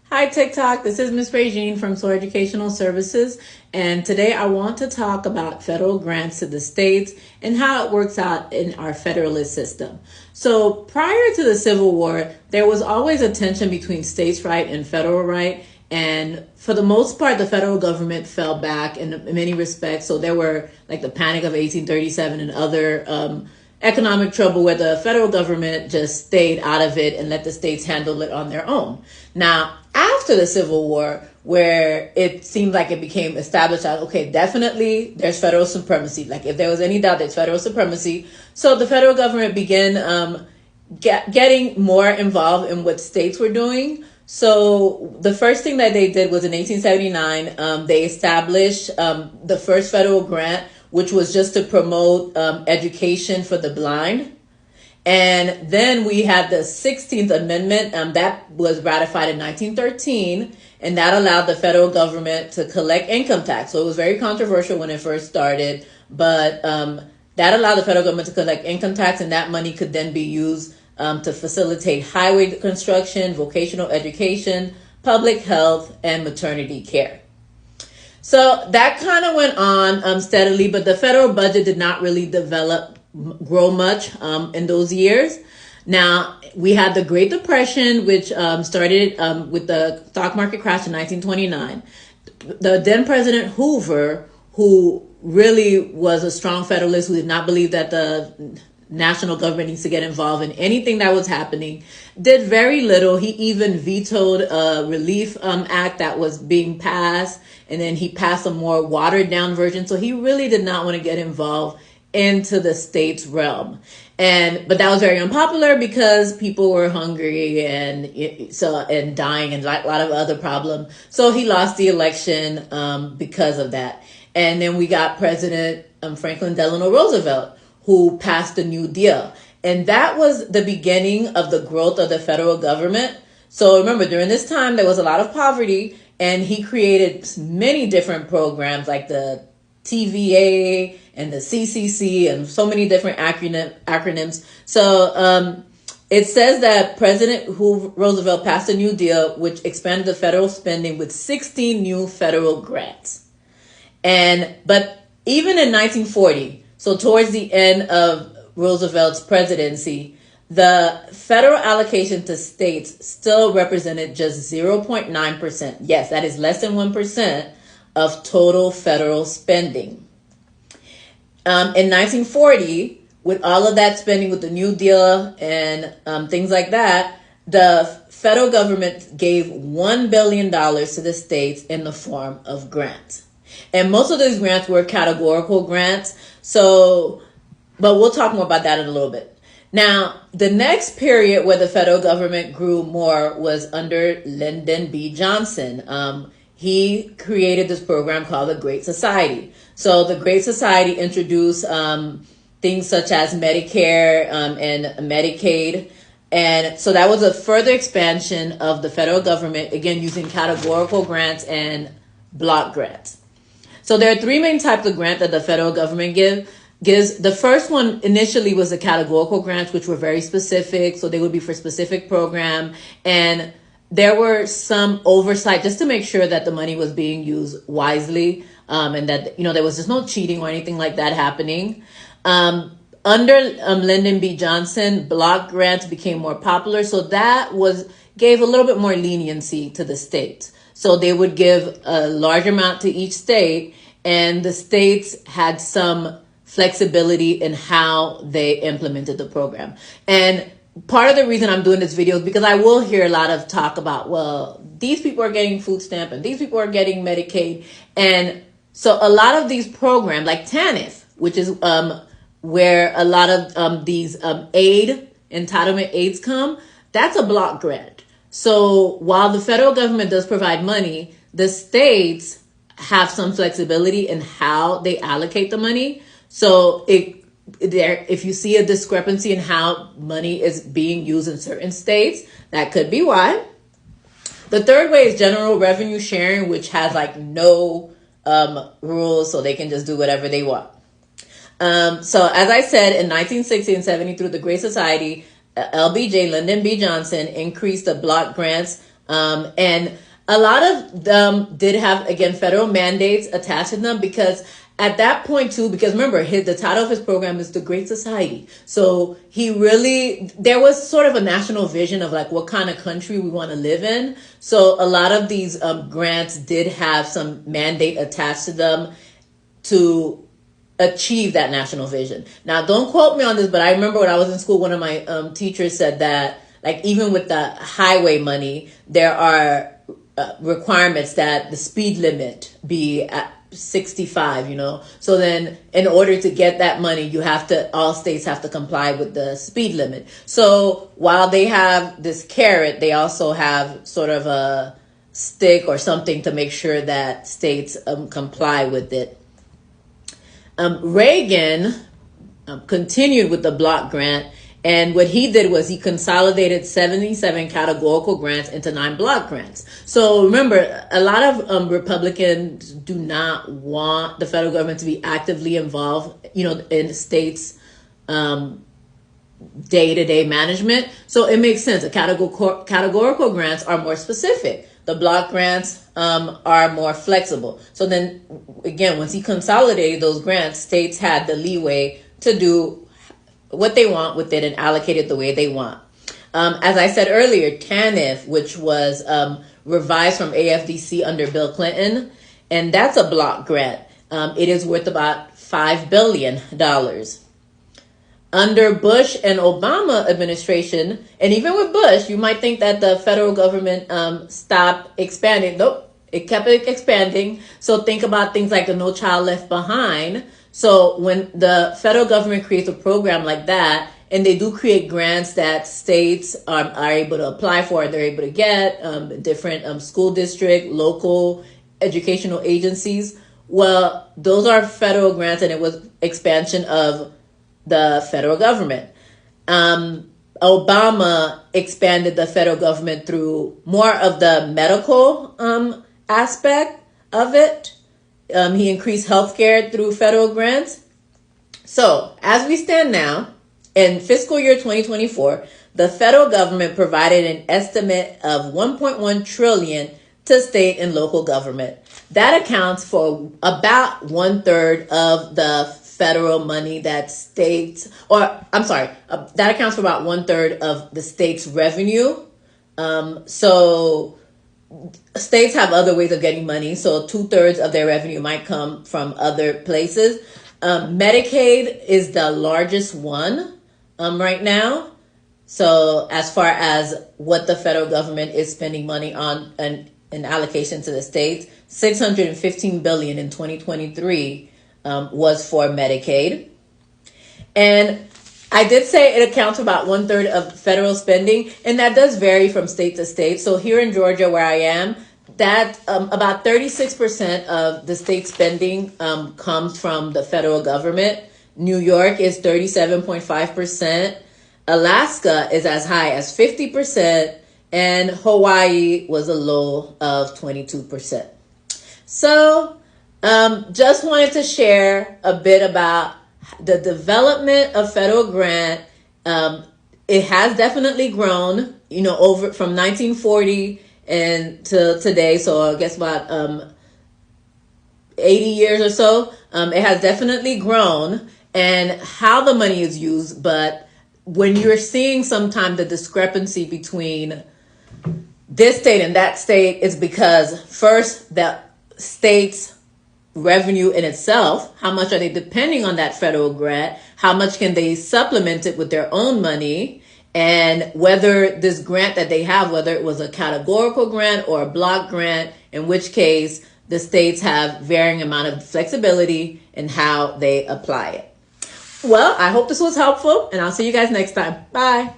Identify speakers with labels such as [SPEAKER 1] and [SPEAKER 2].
[SPEAKER 1] Hi TikTok, this is Miss Regine from Soar Educational Services, and today I want to talk about federal grants to the states and how it works out in our federalist system. So prior to the Civil War, there was always a tension between states' right and federal right, and for the most part, the federal government fell back in many respects. So there were like the Panic of 1837 and other economic trouble where the federal government just stayed out of it and let the states handle it on their own. Now, after the Civil War, where it seemed like it became established that, okay, definitely there's federal supremacy. Like if there was any doubt, there's federal supremacy. So the federal government began getting more involved in what states were doing. So the first thing that they did was in 1879, they established the first federal grant, which was just to promote education for the blind. And then we had the 16th Amendment that was ratified in 1913, and that allowed the federal government to collect income tax. So it was very controversial when it first started, but that allowed the federal government to collect income tax, and that money could then be used to facilitate highway construction, vocational education, public health, and maternity care. So that kind of went on steadily, but the federal budget did not really grow much in those years. Now, we had the Great Depression, which started with the stock market crash in 1929. The then President Hoover, who really was a strong federalist, who did not believe that the national government needs to get involved in anything that was happening, did very little. He even vetoed a relief act that was being passed, and then he passed a more watered down version. So he really did not want to get involved into the state's realm. But that was very unpopular because people were hungry and dying and a lot of other problems. So he lost the election because of that. And then we got President Franklin Delano Roosevelt, who passed the New Deal. And that was the beginning of the growth of the federal government. So remember, during this time, there was a lot of poverty, and he created many different programs like the TVA and the CCC and so many different acronyms. So it says that President Roosevelt passed a New Deal, which expanded the federal spending with 16 new federal grants. But even in 1940, so towards the end of Roosevelt's presidency, the federal allocation to states still represented just 0.9%. Yes, that is less than 1% of total federal spending. In 1940, with all of that spending with the New Deal and things like that, the federal government gave $1 billion to the states in the form of grants. And most of these grants were categorical grants. But we'll talk more about that in a little bit. Now, the next period where the federal government grew more was under Lyndon B. Johnson. He created this program called the Great Society. So the Great Society introduced things such as Medicare and Medicaid. And so that was a further expansion of the federal government, again, using categorical grants and block grants. So there are three main types of grant that the federal government gives. The first one initially was the categorical grants, which were very specific. So they would be for specific program. And there were some oversight just to make sure that the money was being used wisely, and that, there was just no cheating or anything like that happening. Under Lyndon B. Johnson, block grants became more popular. So that gave a little bit more leniency to the states. So they would give a large amount to each state, and the states had some flexibility in how they implemented the program. And part of the reason I'm doing this video is because I will hear a lot of talk about, well, these people are getting food stamp and these people are getting Medicaid. And so a lot of these programs like TANF, which is where a lot of these entitlement aids come, that's a block grant. So while the federal government does provide money, the states have some flexibility in how they allocate the money. So if you see a discrepancy in how money is being used in certain states, that could be why. The third way is general revenue sharing, which has no rules, so they can just do whatever they want. So as I said, in 1960 and 70 through the Great Society, LBJ, Lyndon B. Johnson, increased the block grants And a lot of them did have, again, federal mandates attached to them because at that point too, because remember, the title of his program is The Great Society. So there was sort of a national vision of like what kind of country we want to live in. So a lot of these grants did have some mandate attached to them to achieve that national vision. Now, don't quote me on this, but I remember when I was in school, one of my teachers said that, like, even with the highway money, there are requirements that the speed limit be at 65, So then in order to get that money, all states have to comply with the speed limit. So while they have this carrot, they also have sort of a stick or something to make sure that states comply with it. Reagan continued with the block grant, and what he did was he consolidated 77 categorical grants into 9 block grants. So remember, a lot of Republicans do not want the federal government to be actively involved, in states' day-to-day management. So it makes sense. The categorical grants are more specific. The block grants are more flexible. So then, again, once he consolidated those grants, states had the leeway to do what they want with it and allocate it the way they want. As I said earlier, TANF, which was revised from AFDC under Bill Clinton, and that's a block grant. It is worth about $5 billion. Under Bush and Obama administration, and even with Bush, you might think that the federal government stopped expanding. Nope, it kept expanding. So think about things like the No Child Left Behind. So when the federal government creates a program like that, and they do create grants that states are able to apply for, they're able to get, different school district, local educational agencies. Well, those are federal grants, and it was expansion of the federal government. Obama expanded the federal government through more of the medical aspect of it. He increased healthcare through federal grants. So as we stand now, in fiscal year 2024, the federal government provided an estimate of $1.1 trillion to state and local government. That accounts for about 1/3 of the federal money that that accounts for about 1/3 of the state's revenue. So states have other ways of getting money. So 2/3 of their revenue might come from other places. Medicaid is the largest one right now. So as far as what the federal government is spending money on an allocation to the states, $615 billion in 2023 was for Medicaid. And I did say it accounts for about 1/3 of federal spending, and that does vary from state to state. So here in Georgia, where I am, that about 36% of the state spending comes from the federal government. New York is 37.5%. Alaska is as high as 50%, and Hawaii was a low of 22%. So just wanted to share a bit about the development of federal grant. It has definitely grown, over from 1940 and to today. So I guess about 80 years or so. It has definitely grown, and how the money is used. But when you're seeing sometimes the discrepancy between this state and that state, it's because first, the state's revenue in itself, how much are they depending on that federal grant? How much can they supplement it with their own money? And whether this grant that they have, whether it was a categorical grant or a block grant, in which case the states have varying amount of flexibility in how they apply it. Well, I hope this was helpful, and I'll see you guys next time. Bye.